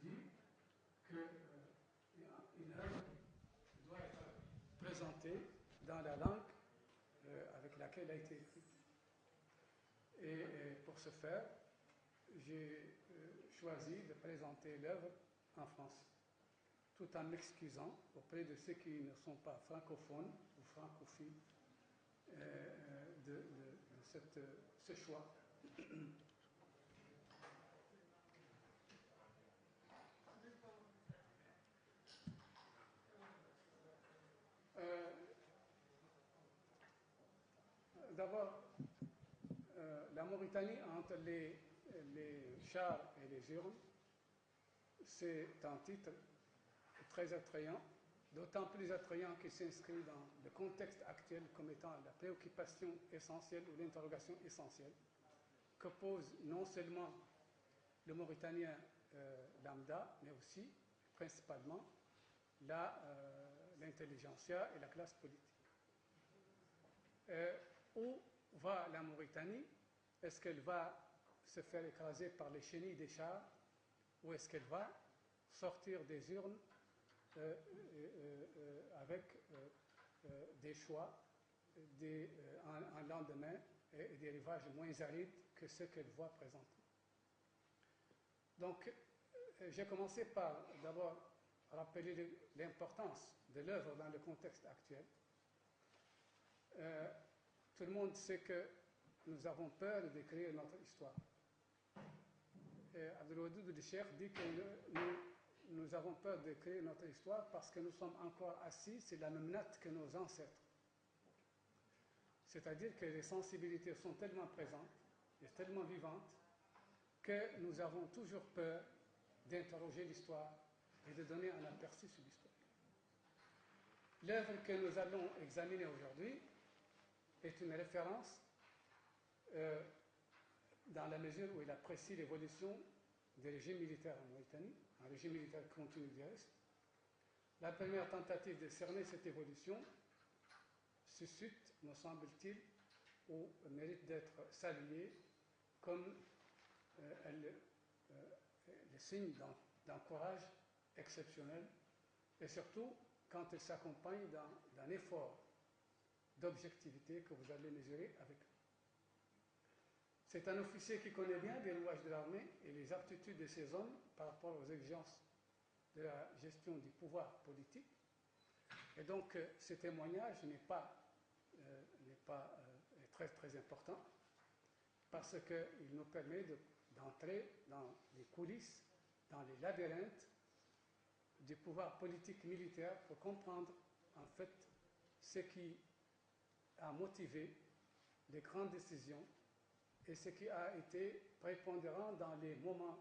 dit qu'une œuvre doit être présentée dans la langue avec laquelle elle a été écrite. Et pour ce faire, j'ai choisi de présenter l'œuvre en français, tout en m'excusant auprès de ceux qui ne sont pas francophones ou francophiles de ce choix. D'abord, la Mauritanie entre les chars et les urnes, c'est un titre très attrayant, d'autant plus attrayant qu'il s'inscrit dans le contexte actuel comme étant la préoccupation essentielle ou l'interrogation essentielle que pose non seulement le Mauritanien lambda, mais aussi, principalement, l'intelligentsia et la classe politique. Où va la Mauritanie? Est-ce qu'elle va se faire écraser par les chenilles des chars ou est-ce qu'elle va sortir des urnes avec des choix, un lendemain et des rivages moins arides que ceux qu'elle voit présentement? Donc, j'ai commencé par d'abord rappeler l'importance de l'œuvre dans le contexte actuel. Tout le monde sait que nous avons peur d'écrire notre histoire. Abdelwadoud Cheikh dit que nous avons peur d'écrire notre histoire parce que nous sommes encore assis sur la même natte que nos ancêtres. C'est-à-dire que les sensibilités sont tellement présentes et tellement vivantes que nous avons toujours peur d'interroger l'histoire et de donner un aperçu sur l'histoire. L'œuvre que nous allons examiner aujourd'hui est une référence dans la mesure où il apprécie l'évolution des régimes militaires en Mauritanie, un régime militaire continu du reste. La première tentative de cerner cette évolution suscite, me semble-t-il, au mérite d'être saluée comme le signe d'un courage exceptionnel et surtout quand elle s'accompagne d'un effort d'objectivité que vous allez mesurer avec lui. C'est un officier qui connaît bien les rouages de l'armée et les aptitudes de ses hommes par rapport aux exigences de la gestion du pouvoir politique. Et donc, ce témoignage n'est pas très, très important parce qu'il nous permet d'entrer dans les coulisses, dans les labyrinthes du pouvoir politique militaire pour comprendre en fait ce qui a motivé les grandes décisions et ce qui a été prépondérant dans les moments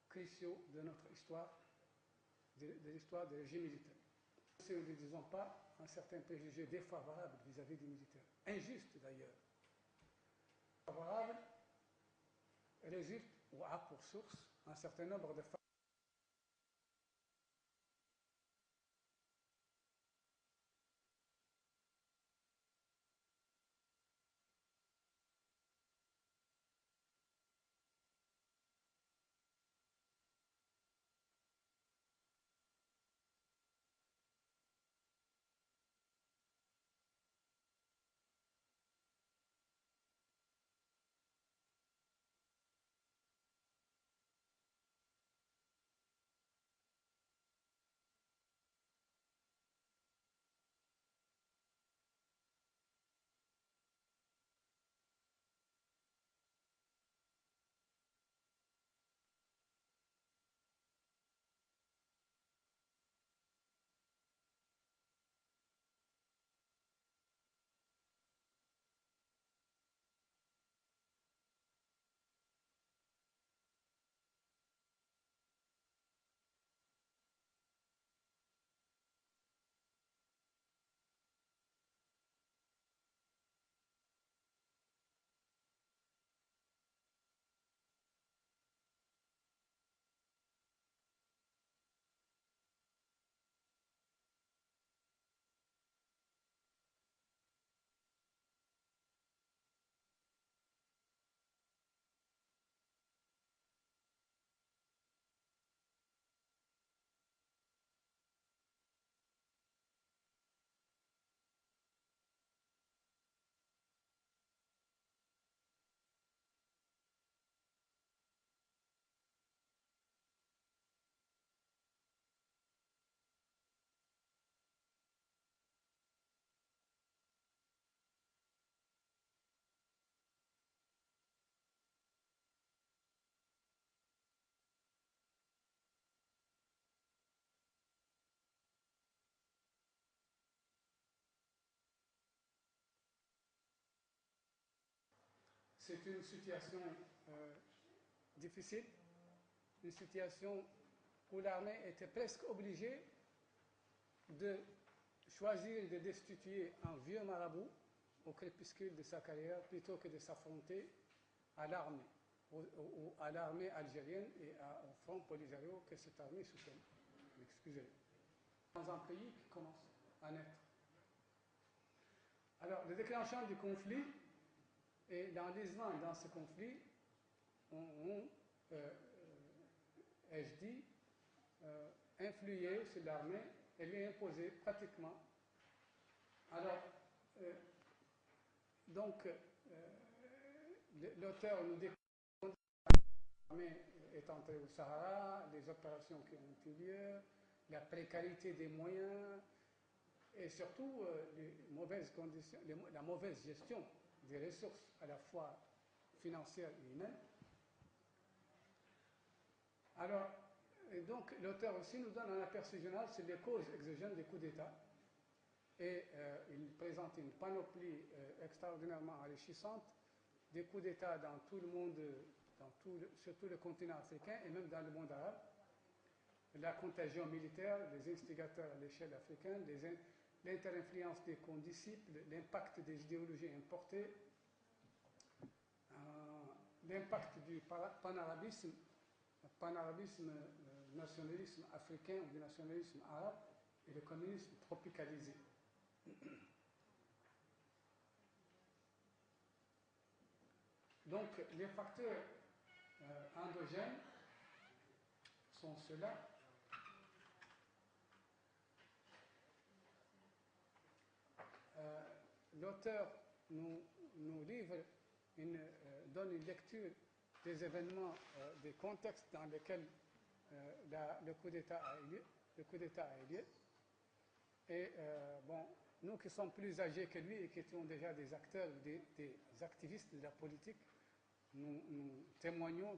cruciaux de notre histoire, de l'histoire des régimes militaires. Si nous ne disons pas un certain préjugé défavorable vis-à-vis des militaires, injuste d'ailleurs. Favorable résulte ou a pour source un certain nombre de facteurs. c'est une situation difficile, une situation où l'armée était presque obligée de choisir de destituer un vieux marabout au crépuscule de sa carrière plutôt que de s'affronter à l'armée, à l'armée algérienne et au front Polisario que cette armée soutient. Excusez-moi. Dans un pays qui commence à naître. Alors, le déclenchement du conflit et l'enlisement dans ce conflit ont ai-je dit, influé sur l'armée et lui imposé pratiquement. Alors, donc, l'auteur nous décrit que l'armée est entrée au Sahara, les opérations qui ont eu lieu, la précarité des moyens et surtout les mauvaises conditions, la mauvaise gestion des ressources à la fois financières et humaines. Alors, et donc, l'auteur aussi nous donne un aperçu général sur les causes exogènes des coups d'État. Et il présente une panoplie extraordinairement enrichissante des coups d'État dans tout le monde, sur tout le continent africain et même dans le monde arabe. La contagion militaire, les instigateurs à l'échelle africaine, l'inter-influence des condisciples, l'impact des idéologies importées, l'impact du panarabisme, nationalisme africain ou du nationalisme arabe et le communisme tropicalisé. Donc les facteurs endogènes sont ceux-là. L'auteur nous livre donne une lecture des événements, des contextes dans lesquels le coup d'État a eu lieu. Et bon, nous qui sommes plus âgés que lui et qui étions déjà des acteurs, des activistes de la politique, nous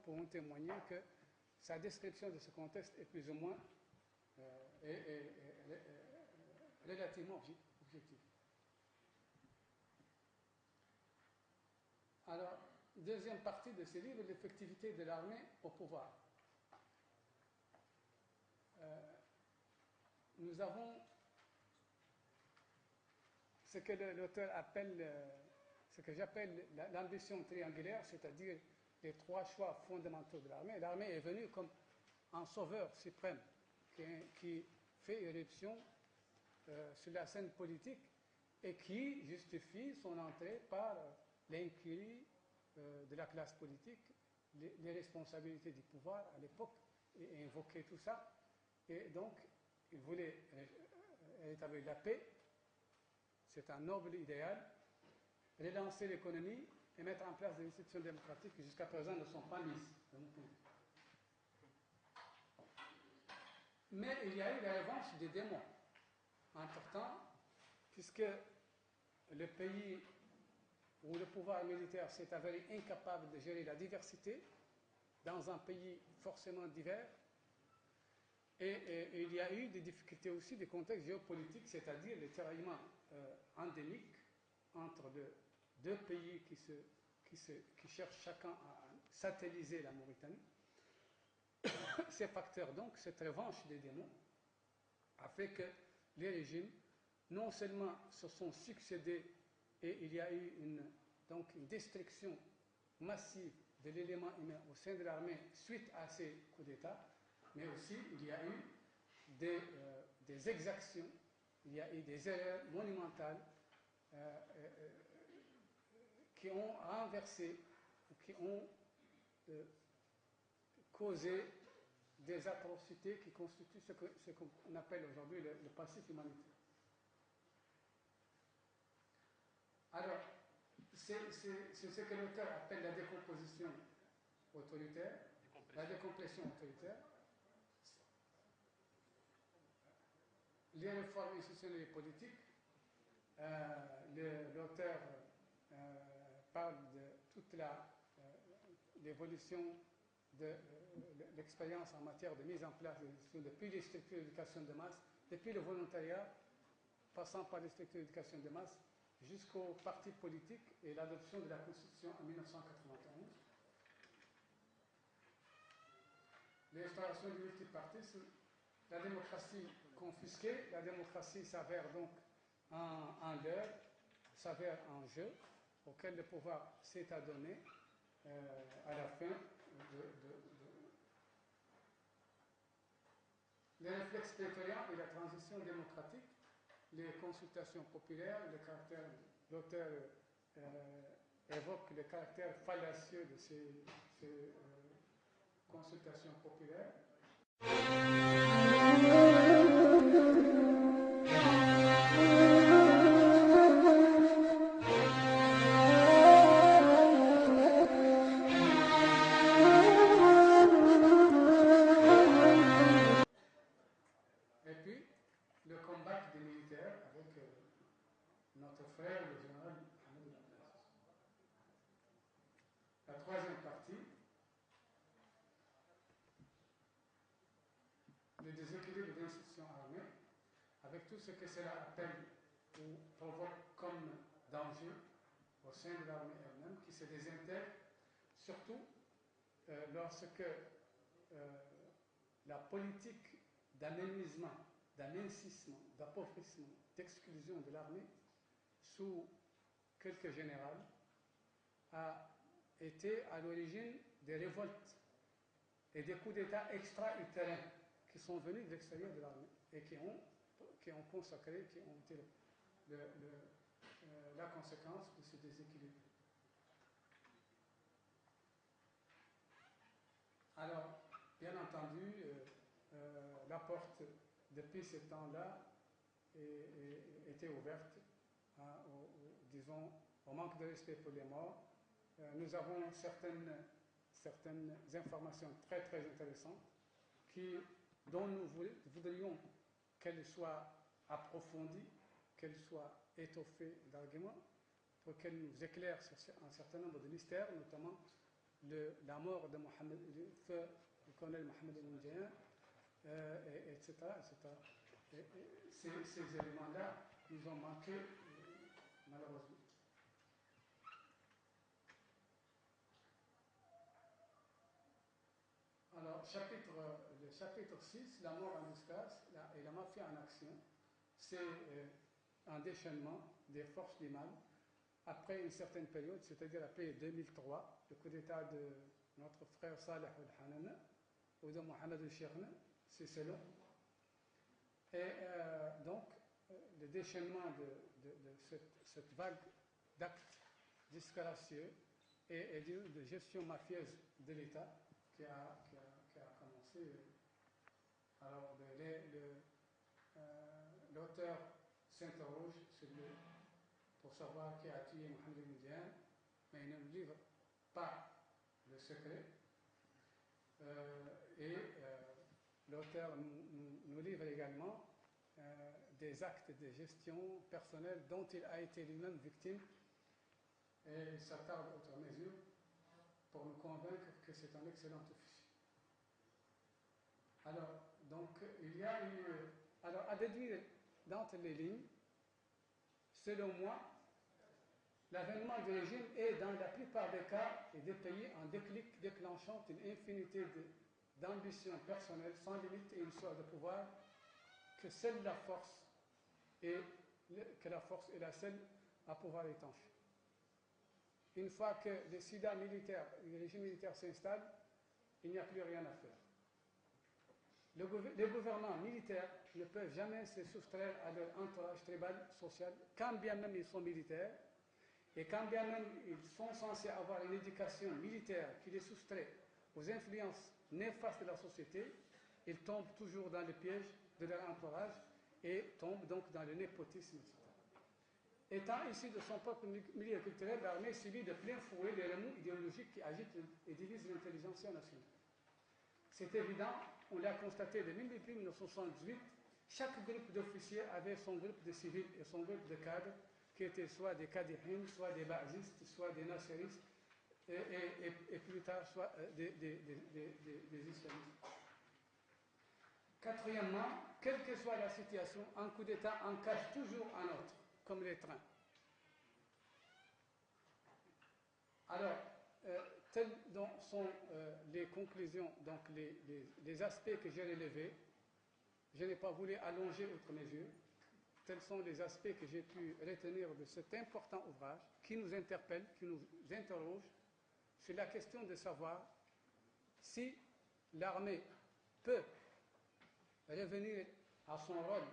pouvons témoigner que sa description de ce contexte est plus ou moins relativement objective. Alors, deuxième partie de ce livre, l'effectivité de l'armée au pouvoir. Nous avons ce que l'auteur appelle, ce que j'appelle l'ambition triangulaire, c'est-à-dire les trois choix fondamentaux de l'armée. L'armée est venue comme un sauveur suprême qui fait éruption sur la scène politique et qui justifie son entrée par l'incurie de la classe politique, les responsabilités du pouvoir à l'époque, et invoquer tout ça. Et donc, il voulait établir la paix, c'est un noble idéal, relancer l'économie et mettre en place des institutions démocratiques qui jusqu'à présent ne sont pas mises. Mais il y a eu la revanche des démons entre-temps, puisque le pays où le pouvoir militaire s'est avéré incapable de gérer la diversité, dans un pays forcément divers, et il y a eu des difficultés aussi du contexte géopolitique, c'est-à-dire les tiraillements endémiques entre deux pays qui cherchent chacun à satelliser la Mauritanie. Ces facteurs, donc, cette revanche des démons, a fait que les régimes, non seulement se sont succédés et il y a eu une destruction massive de l'élément humain au sein de l'armée suite à ces coups d'État, mais aussi il y a eu des exactions, il y a eu des erreurs monumentales qui ont renversé, qui ont causé des atrocités qui constituent ce qu'on appelle aujourd'hui le passif humanitaire. Alors, c'est ce que l'auteur appelle la décomposition autoritaire, la décompression autoritaire. Les réformes institutionnelles et politiques, l'auteur parle de toute l'évolution de l'expérience en matière de mise en place des institutions, depuis les structures d'éducation de masse, depuis le volontariat, passant par les structures d'éducation de masse, jusqu'au parti politique et l'adoption de la Constitution en 1991. L'instauration du multipartisme, la démocratie confisquée, la démocratie s'avère donc un leurre, s'avère un jeu auquel le pouvoir s'est adonné à la fin les réflexes territoriaux et la transition démocratique, les consultations populaires, l'auteur évoque le caractère fallacieux de ces consultations populaires. Et puis, le combat des militaires avec notre frère, le général Mohamed Abdelaziz. La troisième partie, le déséquilibre des institutions armées, avec tout ce que cela appelle ou provoque comme danger au sein de l'armée elle-même, qui se désintègre, surtout lorsque la politique d'anémisement, d'amincissement, d'appauvrissement, d'exclusion de l'armée sous quelques généraux a été à l'origine des révoltes et des coups d'État extra-utérins qui sont venus de l'extérieur de l'armée et qui ont consacré, qui ont été la conséquence de ce déséquilibre. Alors, bien entendu, la porte, depuis ce temps-là, était ouverte, disons, au manque de respect pour les morts. Nous avons certaines informations très très intéressantes dont nous voudrions qu'elles soient approfondies, qu'elles soient étoffées d'arguments, pour qu'elles nous éclairent sur un certain nombre de mystères, notamment la mort de le colonel Mohamed El-Moudjahid, etc. Ces éléments-là nous ont manqué, malheureusement. Alors, le chapitre 6, la mort en disgrâce et la mafia en action, c'est un déchaînement des forces du mal après une certaine période, c'est-à-dire après 2003, le coup d'État de notre frère Saleh al-Hanana ou de Mohamed el-Shirne, c'est selon. Et donc, le déchaînement de cette vague d'actes disgracieux et de gestion mafieuse de l'État qui a commencé. Alors, l'auteur s'interroge pour savoir qui a tué Mohamed El-Moudjahid, mais il ne nous livre pas le secret. L'auteur nous livre également des actes de gestion personnelle dont il a été lui-même victime, et il s'attarde outre mesure pour nous convaincre que c'est un excellent officier. Alors, donc, il y a alors, à déduire d'entre les lignes, selon moi, l'avènement du régime est, dans la plupart des cas et des pays, un déclic déclenchant une infinité d'ambitions personnelles sans limite et une soif de pouvoir que seule la force est la seule à pouvoir étancher. Une fois que le régime militaire s'installe, il n'y a plus rien à faire. Les gouvernants militaires ne peuvent jamais se soustraire à leur entourage tribal, social, quand bien même ils sont militaires, et quand bien même ils sont censés avoir une éducation militaire qui les soustrait aux influences néfastes de la société, ils tombent toujours dans le piège de leur entourage et tombent donc dans le népotisme, etc. Étant issu de son propre milieu culturel, l'armée subit de plein fouet les remous idéologiques qui agitent et divisent l'intelligentsia nationale. C'est évident, on l'a constaté depuis 1978, chaque groupe d'officiers avait son groupe de civils et son groupe de cadres, qui étaient soit des kadihines, soit des ba'zistes, soit des nasseristes, et plus tard, soit des islamistes. Quatrièmement, quelle que soit la situation, un coup d'État en cache toujours un autre, comme les trains. Alors, telles sont les conclusions, donc les aspects que j'ai relevés, je n'ai pas voulu allonger outre mesure. Tels sont les aspects que j'ai pu retenir de cet important ouvrage qui nous interpelle, qui nous interroge sur la question de savoir si l'armée peut revenir à son rôle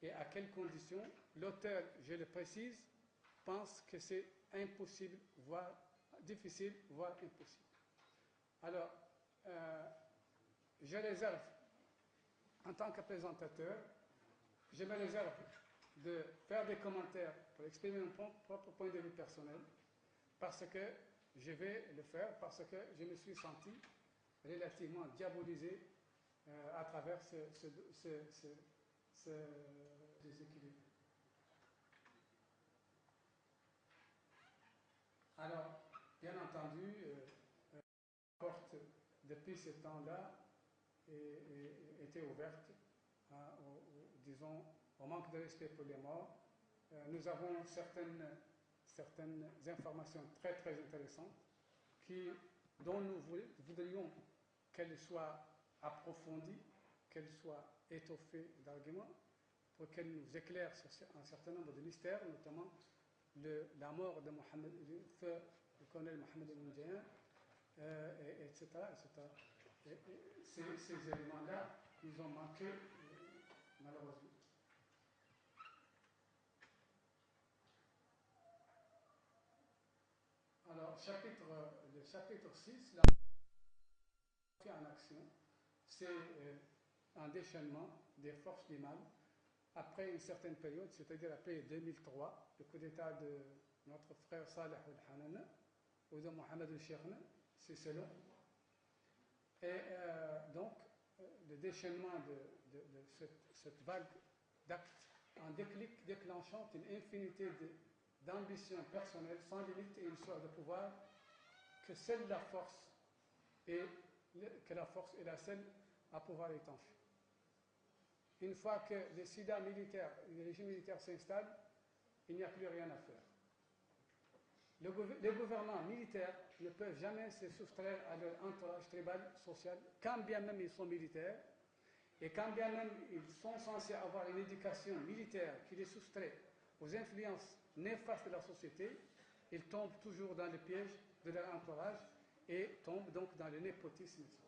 et à quelles conditions. L'auteur, je le précise, pense que c'est impossible, voire difficile, voire impossible. Alors, je réserve, en tant que présentateur, je me réserve de faire des commentaires pour exprimer mon propre point de vue personnel, parce que je vais le faire, parce que je me suis senti relativement diabolisé à travers ce déséquilibre. Alors, bien entendu, la porte, depuis ce temps-là, était ouverte, disons, au manque de respect pour les morts. Nous avons certaines informations très très intéressantes dont nous voudrions qu'elles soient approfondies, qu'elles soient étoffées d'arguments, pour qu'elles nous éclairent sur un certain nombre de mystères, notamment la mort de Mohamed, le colonel Mohamed El-Moudjayan, etc. Ces éléments-là nous ont manqué, malheureusement. Alors, le chapitre 6, la en action, c'est un déchaînement des forces du mal après une certaine période, c'est-à-dire après 2003, le coup d'État de notre frère Saleh al-Hanana ou de Mohamed el-Cheikhna, c'est selon. Et donc, le déchaînement de cette vague d'actes, un déclic déclenchant une infinité d'ambitions personnelles sans limite et une soif de pouvoir que seule la force est la seule à pouvoir étancher. Une fois que le régime militaire s'installe, il n'y a plus rien à faire. Les gouvernants militaires ne peuvent jamais se soustraire à leur entourage tribal, social, quand bien même ils sont militaires, et quand bien même ils sont censés avoir une éducation militaire qui les soustrait aux influences néfastes de la société, ils tombent toujours dans le piège de leur entourage et tombent donc dans le népotisme, etc.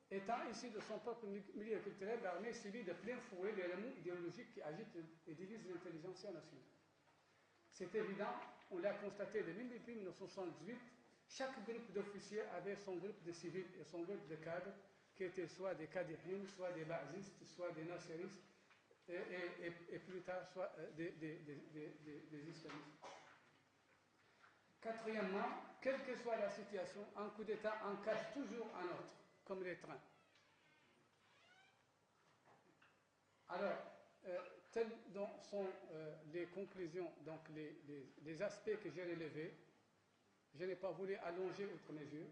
Étant issu de son propre milieu culturel, l'armée subit de plein fouet les remous idéologiques qui agitent et divisent l'intelligentsia nationale. C'est évident, on l'a constaté depuis 1978, chaque groupe d'officiers avait son groupe de civils et son groupe de cadres, qui étaient soit des kadihines, soit des bazistes, soit des nasseristes, et plus tard, soit des islamistes. Quatrièmement, quelle que soit la situation, un coup d'État en cache toujours un autre, comme les trains. Alors, telles sont les conclusions, donc les aspects que j'ai relevés, je n'ai pas voulu allonger outre mesure.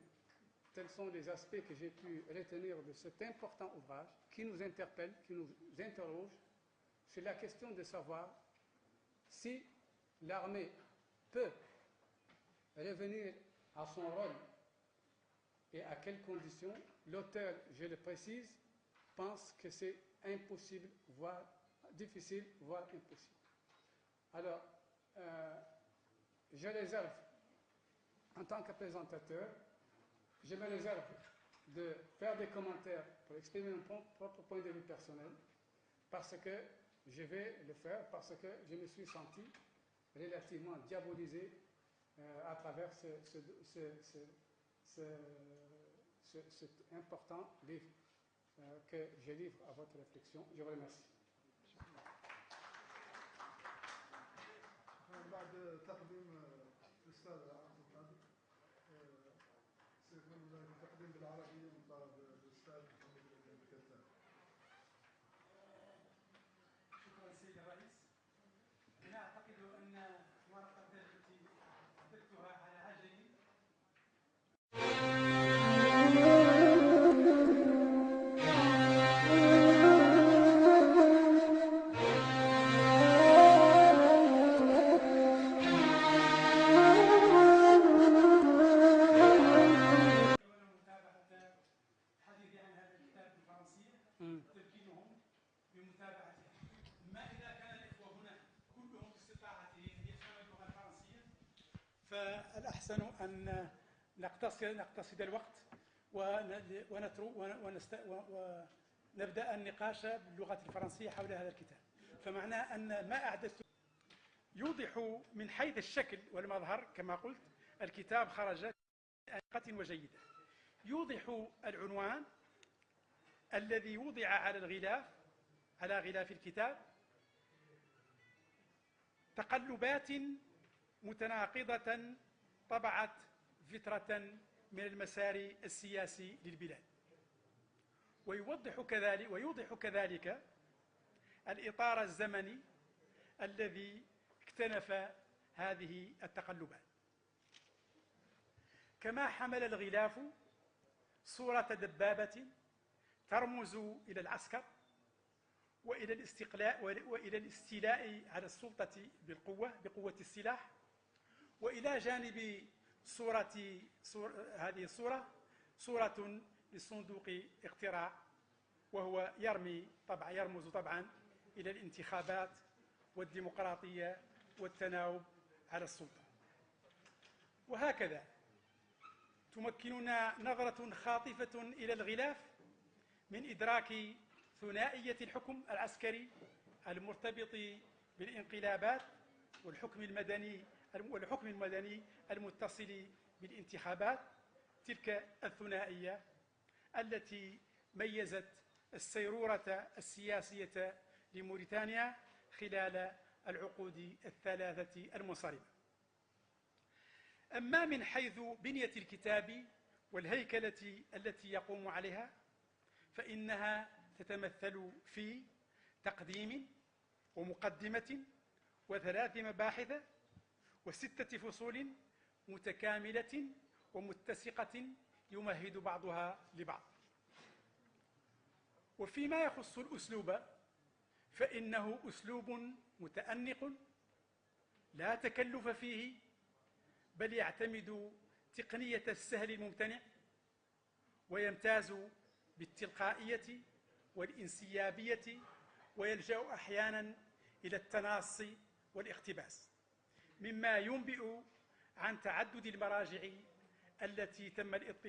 Tels sont les aspects que j'ai pu retenir de cet important ouvrage qui nous interpelle, qui nous interroge sur la question de savoir si l'armée peut revenir à son rôle et à quelles conditions. L'auteur, je le précise, pense que c'est impossible, voire difficile, voire impossible. Alors, je réserve, en tant que présentateur, je me réserve de faire des commentaires pour exprimer mon propre point de vue personnel, parce que je vais le faire, parce que je me suis senti relativement diabolisé à travers cet important livre que je livre à votre réflexion. Je vous remercie. بعد تقديم الأستاذ عبد القادر سيكون هناك تقديم بالعربية من طرف الأستاذ محمد الكتاب. شكرا سيد الرئيس. أنا أعتقد أن ورقة التي كتبتها على عجل وتمكينهم بمتابعتها. أما إذا كان الإخوة هنا كلهم باستطاعتهم يفهمون اللغة الفرنسية فالأحسن أن نقتصد الوقت ونبدأ النقاش باللغة الفرنسية حول هذا الكتاب. فمعناه أن ما أعددت يوضح من حيث الشكل والمظهر كما قلت الكتاب خرج بطريقة وجيدة. يوضح العنوان الذي وضع على غلاف الكتاب: تقلبات متناقضة طبعت فترة من المسار السياسي للبلاد. ويوضح كذلك الإطار الزمني الذي اكتنف هذه التقلبات. كما حمل الغلاف صورة دبابة ترمز إلى العسكر وإلى الاستيلاء على السلطة بقوة السلاح، وإلى جانب هذه الصورة صورة لصندوق اقتراع، وهو يرمز طبعا إلى الانتخابات والديمقراطية والتناوب على السلطة. وهكذا تمكننا نظرة خاطفة إلى الغلاف من إدراك ثنائية الحكم العسكري المرتبط بالانقلابات والحكم المدني المتصل بالانتخابات، تلك الثنائية التي ميزت السيرورة السياسية لموريتانيا خلال العقود الثلاثة المنصرمة. أما من حيث بنية الكتاب والهيكلة التي يقوم عليها فإنها تتمثل في تقديم ومقدمة وثلاث مباحث و6 فصول متكاملة ومتسقة يمهد بعضها لبعض. وفيما يخص الأسلوب فإنه أسلوب متأنق لا تكلف فيه، بل يعتمد تقنية السهل الممتنع، ويمتاز بالتلقائية والانسيابية، ويلجأ أحيانا إلى التناص والاقتباس، مما ينبئ عن تعدد المراجع التي تم الاطلاع